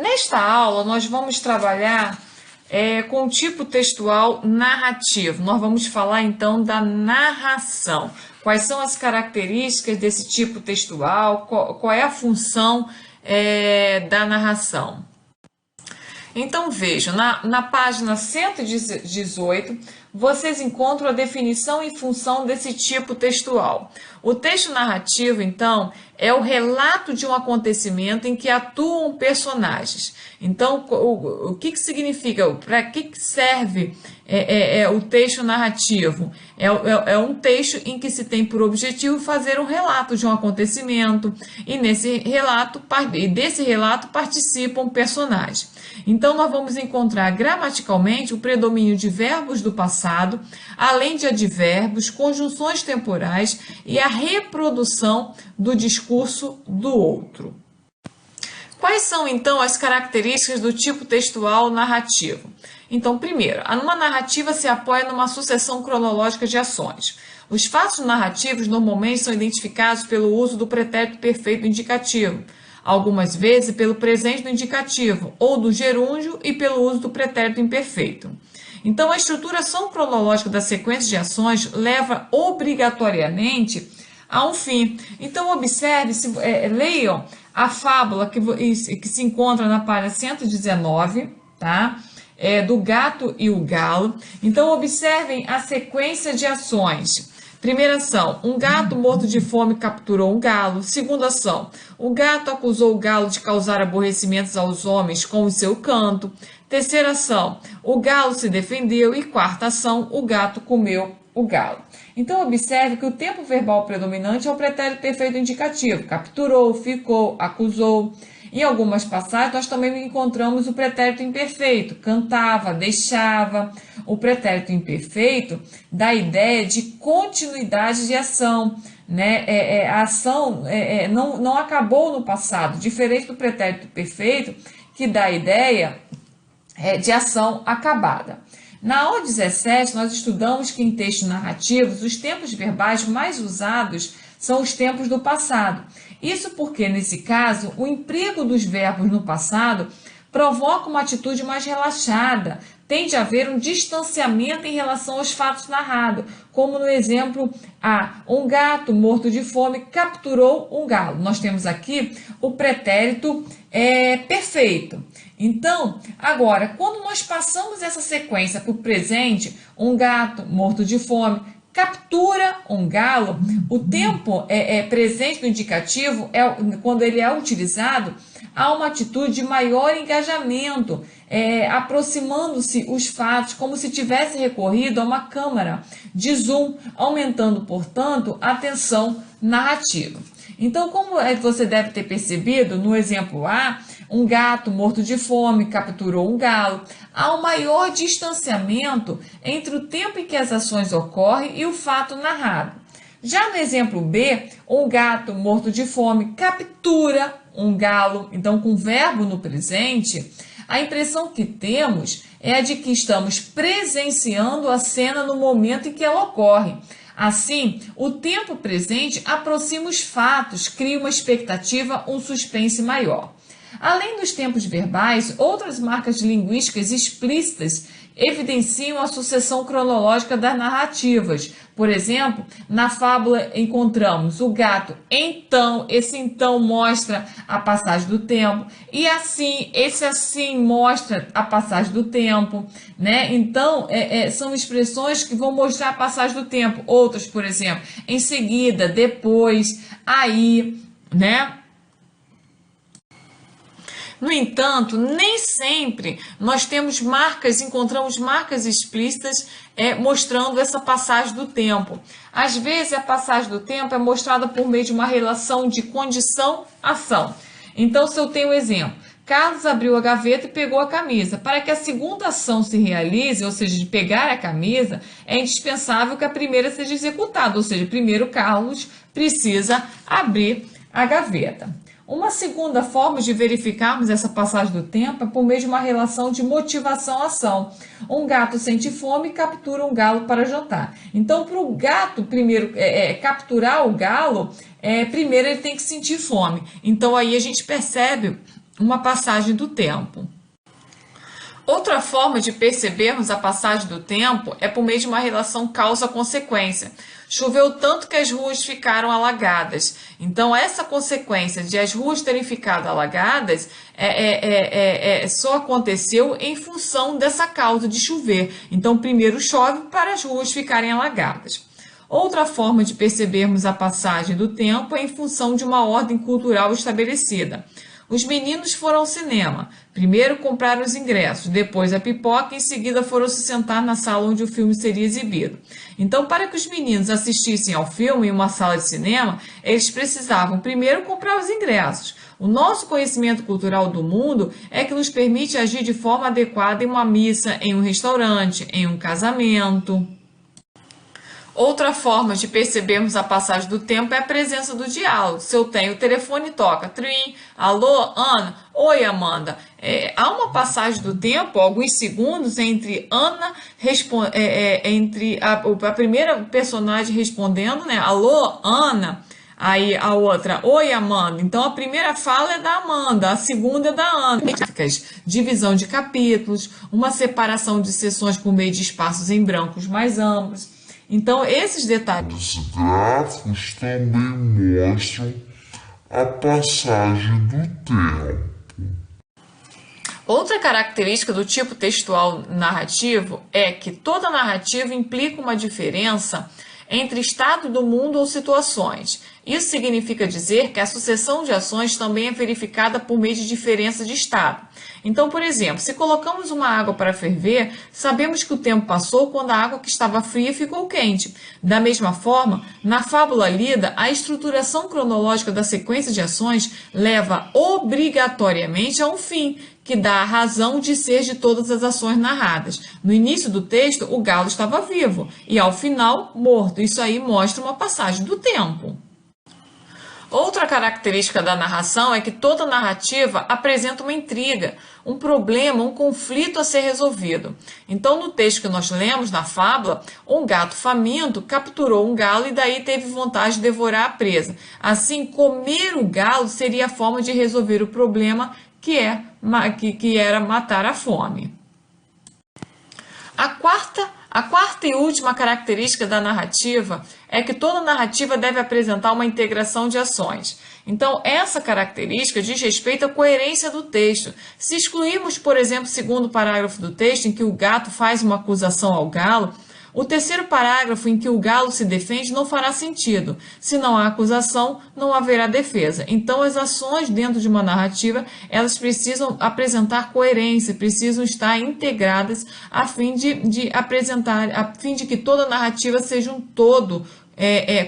Nesta aula, nós vamos trabalhar com o tipo textual narrativo. Nós vamos falar, então, da narração. Quais são as características desse tipo textual? Qual é a função da narração? Então, vejam, na página 118, vocês encontram a definição e função desse tipo textual. O texto narrativo, então, é o relato de um acontecimento em que atuam personagens. Então, o que significa? Para que serve o texto narrativo? É um texto em que se tem por objetivo fazer um relato de um acontecimento, e desse relato participam personagens. Então, nós vamos encontrar gramaticalmente o predomínio de verbos do passado, além de advérbios, conjunções temporais e a reprodução do discurso do outro. Quais são, então, as características do tipo textual narrativo? Então, primeiro, uma narrativa se apoia numa sucessão cronológica de ações. Os fatos narrativos normalmente são identificados pelo uso do pretérito perfeito indicativo, algumas vezes pelo presente do indicativo, ou do gerúndio e pelo uso do pretérito imperfeito. Então, a estruturação cronológica da sequência de ações leva obrigatoriamente a um fim. Então, observe, leiam a fábula que se encontra na página 119, tá? Do gato e o galo. Então, observem a sequência de ações. Primeira ação, um gato morto de fome capturou um galo. Segunda ação, o gato acusou o galo de causar aborrecimentos aos homens com o seu canto. Terceira ação, o galo se defendeu. E quarta ação, o gato comeu o galo. Então, observe que o tempo verbal predominante é o pretérito perfeito indicativo. Capturou, ficou, acusou. Em algumas passagens, nós também encontramos o pretérito imperfeito. Cantava, deixava. O pretérito imperfeito dá a ideia de continuidade de ação, né? A ação não acabou no passado, diferente do pretérito perfeito, que dá a ideia de ação acabada. Na aula 17, nós estudamos que em textos narrativos, os tempos verbais mais usados são os tempos do passado. Isso porque, nesse caso, o emprego dos verbos no passado provoca uma atitude mais relaxada, tende a haver um distanciamento em relação aos fatos narrados, como no exemplo um gato morto de fome capturou um galo. Nós temos aqui o pretérito perfeito. Então, agora, quando nós passamos essa sequência para o presente, um gato morto de fome captura um galo, o tempo presente do indicativo, quando ele é utilizado, há uma atitude de maior engajamento, aproximando-se os fatos, como se tivesse recorrido a uma câmera de zoom, aumentando, portanto, a tensão narrativa. Então, como você deve ter percebido, no exemplo A, um gato morto de fome capturou um galo, há um maior distanciamento entre o tempo em que as ações ocorrem e o fato narrado. Já no exemplo B, um gato morto de fome captura um galo, então com verbo no presente, a impressão que temos é a de que estamos presenciando a cena no momento em que ela ocorre. Assim, o tempo presente aproxima os fatos, cria uma expectativa, um suspense maior. Além dos tempos verbais, outras marcas linguísticas explícitas evidenciam a sucessão cronológica das narrativas. Por exemplo, na fábula encontramos o gato então, esse então mostra a passagem do tempo, e assim, esse assim mostra a passagem do tempo, né? Então, são expressões que vão mostrar a passagem do tempo. Outras, por exemplo, em seguida, depois, aí, né? No entanto, nem sempre nós encontramos marcas explícitas mostrando essa passagem do tempo. Às vezes, a passagem do tempo é mostrada por meio de uma relação de condição-ação. Então, se eu tenho um exemplo, Carlos abriu a gaveta e pegou a camisa. Para que a segunda ação se realize, ou seja, de pegar a camisa, é indispensável que a primeira seja executada, ou seja, primeiro Carlos precisa abrir a gaveta. Uma segunda forma de verificarmos essa passagem do tempo é por meio de uma relação de motivação-ação. Um gato sente fome e captura um galo para jantar. Então, para o gato primeiro capturar o galo, primeiro ele tem que sentir fome. Então, aí a gente percebe uma passagem do tempo. Outra forma de percebermos a passagem do tempo é por meio de uma relação causa-consequência. Choveu tanto que as ruas ficaram alagadas. Então, essa consequência de as ruas terem ficado alagadas só aconteceu em função dessa causa de chover. Então, primeiro chove para as ruas ficarem alagadas. Outra forma de percebermos a passagem do tempo é em função de uma ordem cultural estabelecida. Os meninos foram ao cinema. Primeiro compraram os ingressos, depois a pipoca e em seguida foram se sentar na sala onde o filme seria exibido. Então, para que os meninos assistissem ao filme em uma sala de cinema, eles precisavam primeiro comprar os ingressos. O nosso conhecimento cultural do mundo é que nos permite agir de forma adequada em uma missa, em um restaurante, em um casamento. Outra forma de percebermos a passagem do tempo é a presença do diálogo. Se eu tenho o telefone, toca trim, alô, Ana, oi, Amanda. Há uma passagem do tempo, alguns segundos, entre Ana, entre a primeira personagem respondendo, né, alô, Ana, aí a outra, oi, Amanda. Então, a primeira fala é da Amanda, a segunda é da Ana. Divisão de capítulos, uma separação de sessões por meio de espaços em brancos mais amplos. Então, esses detalhes. Os gráficos também mostram a passagem do tempo. Outra característica do tipo textual narrativo é que toda narrativa implica uma diferença entre estado do mundo ou situações. Isso significa dizer que a sucessão de ações também é verificada por meio de diferença de estado. Então, por exemplo, se colocamos uma água para ferver, sabemos que o tempo passou quando a água que estava fria ficou quente. Da mesma forma, na fábula lida, a estruturação cronológica da sequência de ações leva obrigatoriamente a um fim, que dá a razão de ser de todas as ações narradas. No início do texto, o galo estava vivo e, ao final, morto. Isso aí mostra uma passagem do tempo. Outra característica da narração é que toda narrativa apresenta uma intriga, um problema, um conflito a ser resolvido. Então, no texto que nós lemos, na fábula, um gato faminto capturou um galo e daí teve vontade de devorar a presa. Assim, comer o galo seria a forma de resolver o problema que era matar a fome. A quarta e última característica da narrativa é que toda narrativa deve apresentar uma integração de ações. Então, essa característica diz respeito à coerência do texto. Se excluirmos, por exemplo, o segundo parágrafo do texto, em que o gato faz uma acusação ao galo, o terceiro parágrafo em que o galo se defende não fará sentido. Se não há acusação, não haverá defesa. Então, as ações dentro de uma narrativa, elas precisam apresentar coerência, precisam estar integradas a fim de que toda narrativa seja um todo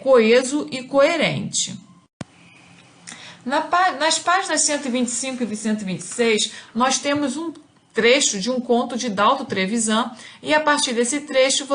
coeso e coerente. Nas páginas 125 e 126, nós temos um trecho de um conto de Dalton Trevisan e a partir desse trecho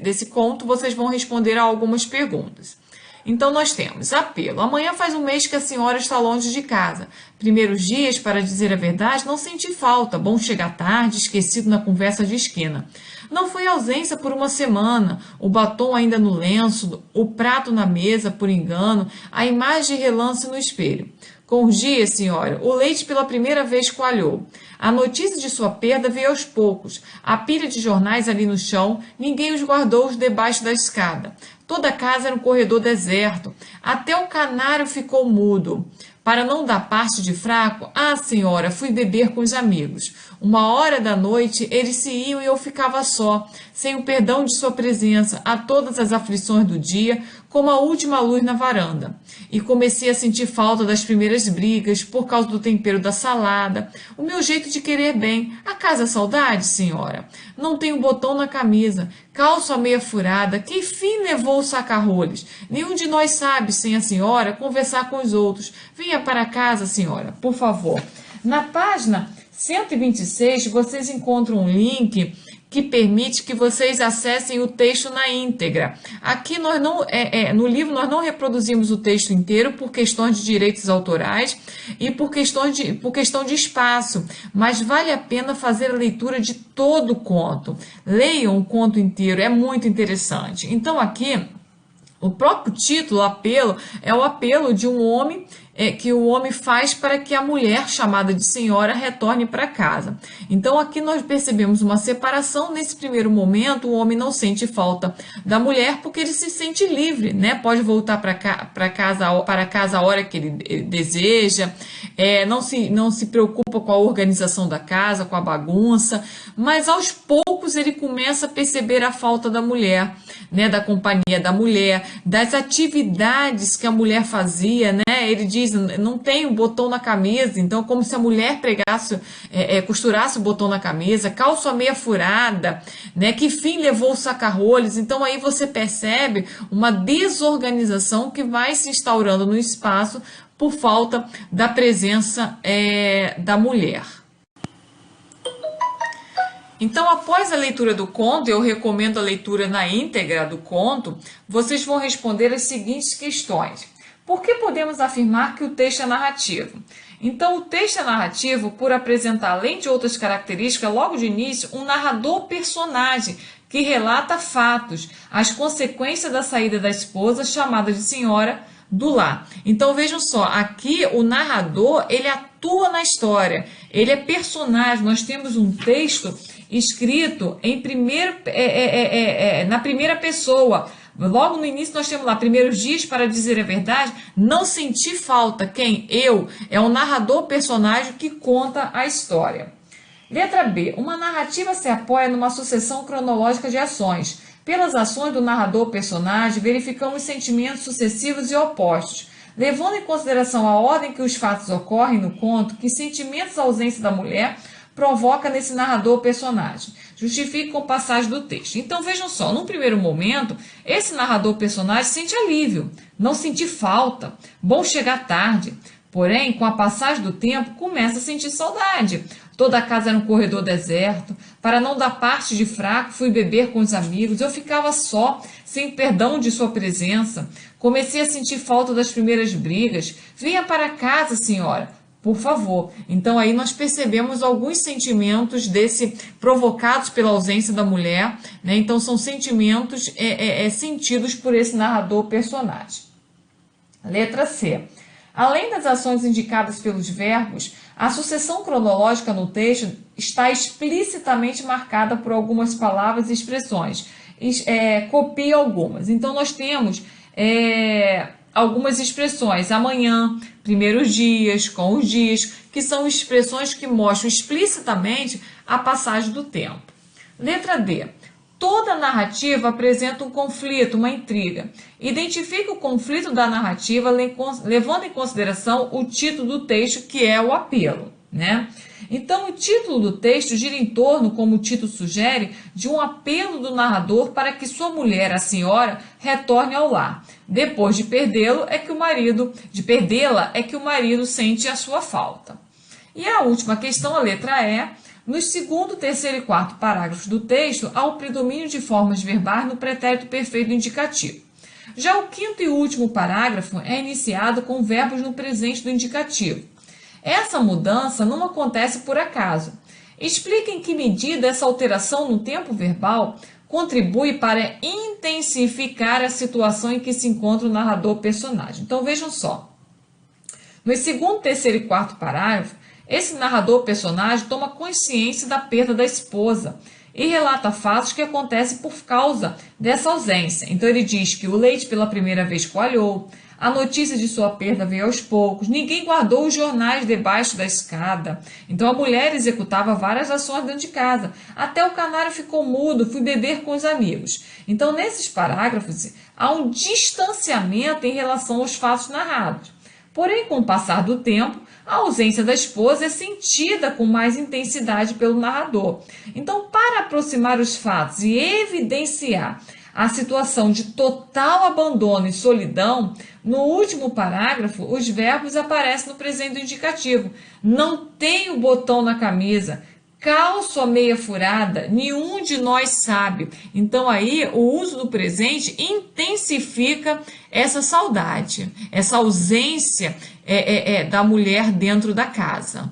desse conto vocês vão responder a algumas perguntas. Então nós temos apelo. Amanhã faz um mês que a senhora está longe de casa. Primeiros dias, para dizer a verdade, não senti falta. Bom chegar tarde, esquecido na conversa de esquina. Não foi ausência por uma semana. O batom ainda no lenço, o prato na mesa por engano, a imagem de relance no espelho. Com os dias, senhora, o leite pela primeira vez coalhou. A notícia de sua perda veio aos poucos. A pilha de jornais ali no chão, ninguém os guardou debaixo da escada. Toda a casa era um corredor deserto. Até o canário ficou mudo. Para não dar parte de fraco, senhora, fui beber com os amigos. 1h da noite, eles se iam e eu ficava só, sem o perdão de sua presença, a todas as aflições do dia, como a última luz na varanda. E comecei a sentir falta das primeiras brigas, por causa do tempero da salada, o meu jeito de querer bem. Acaso é saudade, senhora? Não tenho botão na camisa, calço a meia furada, que fim levou o saca-rolhos? Nenhum de nós sabe, sem a senhora, conversar com os outros. Venha para casa, senhora, por favor. Na página 126, vocês encontram um link que permite que vocês acessem o texto na íntegra. Aqui nós no livro nós não reproduzimos o texto inteiro por questões de direitos autorais e por questão de espaço, mas vale a pena fazer a leitura de todo o conto. Leiam o conto inteiro, é muito interessante. Então aqui O próprio título, apelo, é o apelo de um homem que o homem faz para que a mulher, chamada de senhora, retorne para casa. Então aqui nós percebemos uma separação. Nesse primeiro momento, o homem não sente falta da mulher porque ele se sente livre, né? Pode voltar para casa a hora que ele deseja, não se preocupa com a organização da casa, com a bagunça, mas aos poucos ele começa a perceber a falta da mulher, né? Da companhia da mulher, das atividades que a mulher fazia, né? Ele diz, não tem o botão na camisa, então como se a mulher costurasse o botão na camisa, calço a meia furada, né? Que fim levou o saca-rolhos. Então aí você percebe uma desorganização que vai se instaurando no espaço por falta da presença da mulher. Então, após a leitura do conto, eu recomendo a leitura na íntegra do conto, vocês vão responder as seguintes questões. Por que podemos afirmar que o texto é narrativo? Então, o texto é narrativo por apresentar, além de outras características, logo de início, um narrador-personagem que relata fatos, as consequências da saída da esposa, chamada de senhora do lar. Então, vejam só, aqui o narrador, ele atua na história, ele é personagem. Nós temos um texto escrito na primeira pessoa. Logo no início nós temos lá, primeiros dias, para dizer a verdade, não senti falta. Quem? Eu. É um narrador personagem que conta a história. Letra B. Uma narrativa se apoia numa sucessão cronológica de ações. Pelas ações do narrador personagem, verificamos sentimentos sucessivos e opostos. Levando em consideração a ordem que os fatos ocorrem no conto, que sentimentos a ausência da mulher provoca nesse narrador personagem. Justifique com passagem do texto. Então vejam só, num primeiro momento, esse narrador personagem sente alívio, não sentir falta, bom chegar tarde. Porém, com a passagem do tempo, começa a sentir saudade. Toda a casa era um corredor deserto. Para não dar parte de fraco, fui beber com os amigos. Eu ficava só, sem perdão de sua presença. Comecei a sentir falta das primeiras brigas. Venha para casa, senhora, por favor. Então aí nós percebemos alguns sentimentos provocados pela ausência da mulher, né? Então são sentimentos sentidos por esse narrador personagem. Letra C. Além das ações indicadas pelos verbos, a sucessão cronológica no texto está explicitamente marcada por algumas palavras e expressões. Copie algumas. Então nós temos algumas expressões, amanhã, primeiros dias, com os dias, que são expressões que mostram explicitamente a passagem do tempo. Letra D. Toda narrativa apresenta um conflito, uma intriga. Identifique o conflito da narrativa levando em consideração o título do texto, que é o apelo, né? Então, o título do texto gira em torno, como o título sugere, de um apelo do narrador para que sua mulher, a senhora, retorne ao lar. Depois de perdê-la, é que o marido sente a sua falta. E a última questão, a letra E. Nos segundo, terceiro e quarto parágrafos do texto, há o predomínio de formas verbais no pretérito perfeito indicativo. Já o quinto e último parágrafo é iniciado com verbos no presente do indicativo. Essa mudança não acontece por acaso. Explique em que medida essa alteração no tempo verbal contribui para intensificar a situação em que se encontra o narrador-personagem. Então vejam só. Nos segundo, terceiro e quarto parágrafo, esse narrador-personagem toma consciência da perda da esposa e relata fatos que acontecem por causa dessa ausência. Então ele diz que o leite pela primeira vez coalhou, a notícia de sua perda veio aos poucos, ninguém guardou os jornais debaixo da escada. Então a mulher executava várias ações dentro de casa. Até o canário ficou mudo, fui beber com os amigos. Então nesses parágrafos há um distanciamento em relação aos fatos narrados. Porém, com o passar do tempo, a ausência da esposa é sentida com mais intensidade pelo narrador. Então, para aproximar os fatos e evidenciar a situação de total abandono e solidão, no último parágrafo, os verbos aparecem no presente do indicativo. Não tem o botão na camisa, calço a meia furada, nenhum de nós sabe. Então aí o uso do presente intensifica essa saudade, essa ausência da mulher dentro da casa.